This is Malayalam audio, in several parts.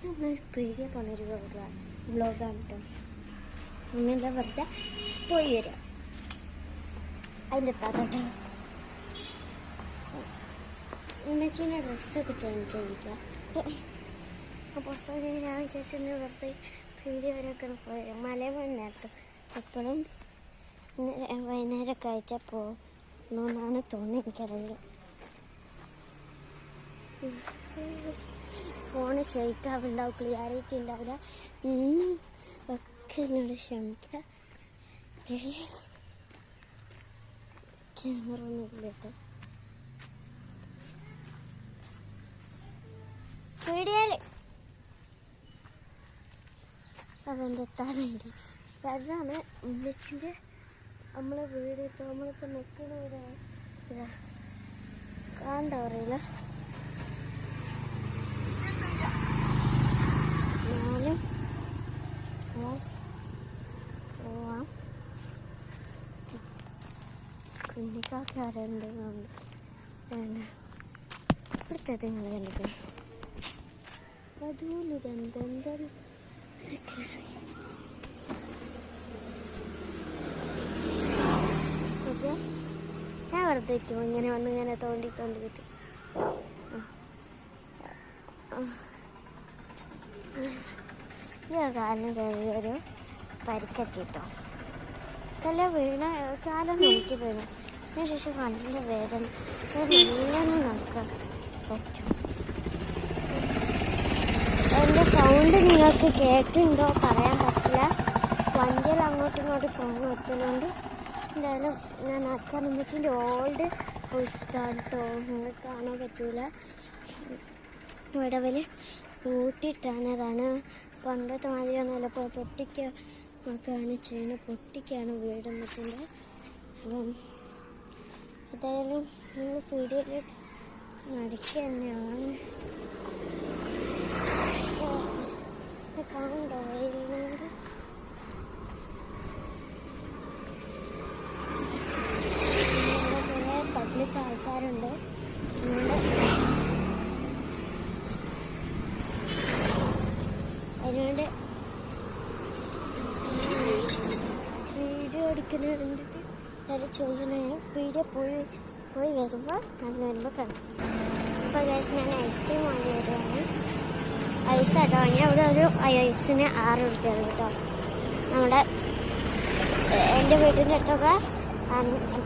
നമ്മളൊരു പേടിയെ പോണൊരു വ്ളോഗാണ് കേട്ടോ. അങ്ങനെന്താ വെറുതെ പോയി വരാം. അതിൻ്റെ കേട്ടോ ഉമ്മച്ചീൻ്റെ ഡ്രസ്സൊക്കെ ചേഞ്ച് ചെയ്യിക്കുക. അപ്പോൾ ഞാൻ വിചാരിച്ചു വെറുതെ പേടി വരെയൊക്കെ പോയി മല വന്നിട്ട് എപ്പോഴും വൈകുന്നേരമൊക്കെ ആയിട്ട് പോകണമെന്നാണ് തോന്നുന്നത്. എനിക്കറിയില്ല. ഫോണ് ഷെയ്ക്കാവുണ്ടാവും, ക്ലിയാരിറ്റി ഉണ്ടാവില്ല. ഒക്കെ എന്നോട് ക്ഷമിക്കുക. ക്യാമറ ഒന്നും ഇല്ല കേട്ടോ. വീഡിയോയിൽ അതെൻ്റെ എത്താറുണ്ട്. അതാണ് ഉമ്മച്ചിൻ്റെ നമ്മളെ വീട്. നമ്മളിപ്പോൾ നിൽക്കുന്നവരാണ്. ഇതാ കാണണ്ട പറയില്ല. ഞാനും പോവാം. കുഞ്ഞിക്കാക്കാരുണ്ട്. ഇവിടുത്തെ നിങ്ങൾ കണ്ടിട്ട് അതുപോലെ ഇതെന്താണ് ഓക്കെ. ഞാൻ വെറുതെ ഇരിക്കും ഇങ്ങനെ വന്ന് ഇങ്ങനെ തോണ്ടി കിട്ടും. കാരണം ചെറിയൊരു പരിക്കെത്തിട്ടോ. തല വീണ കാലം നോക്കി വീണു. അതിന് ശേഷം കണ്ണിൻ്റെ വേദന നല്ലോണം നടക്കാൻ പറ്റും. എൻ്റെ സൗണ്ട് നിങ്ങൾക്ക് കേൾക്കുന്നുണ്ടോ പറയാൻ പറ്റില്ല. വണ്ടിയിൽ അങ്ങോട്ടും ഇങ്ങോട്ടും പോകാൻ പറ്റുന്നുണ്ട്. എന്തായാലും ഞാൻ നടക്കാൻ ഉമ്മച്ചിൻ്റെ ഓൾഡ് ഹൗസാണ് കേട്ടോ. നിങ്ങൾക്ക് കാണാൻ പറ്റൂല. വിടവിൽ പൂട്ടിയിട്ടാണ്. പണ്ടത്തെ മാതിരിയാണല്ലോ. ഇപ്പോൾ പൊട്ടിക്കൊക്കെയാണ് ചെയ്യുന്നത്. പൊട്ടിക്കാണ് വീട് ഉമ്മച്ചിൻ്റെ. എന്തായാലും നിങ്ങൾ പീടികയിൽ നടക്കുക തന്നെയാണ്. കാണണ്ടോ വെയിലുണ്ട്. കുറേ പബ്ലിക് ആൾക്കാരുണ്ട്. അതിനോട് വീഡിയോ എടുക്കുന്നത് കണ്ടിട്ട് എല്ലാവരും ചോദിക്കണേ. വീഡിയോ പോയി വരുമ്പോൾ നടന്നു വരുമ്പോൾ കാണാം. അപ്പോൾ ഗൈസ് ഞാൻ ഐസ്ക്രീം വാങ്ങി വരുവാണ്. ഐസാട്ടോ വാങ്ങിയ അവിടെ ഒരു ഐസിന് 6 രൂപയാണ് കേട്ടോ. നമ്മുടെ എൻ്റെ വീട്ടിൻ്റെ അടുത്തൊക്കെ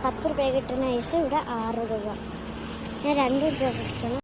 10 രൂപ കിട്ടുന്ന ഐസ് ഇവിടെ 6 രൂപ. ഞാൻ 2 രൂപ കിട്ടണം.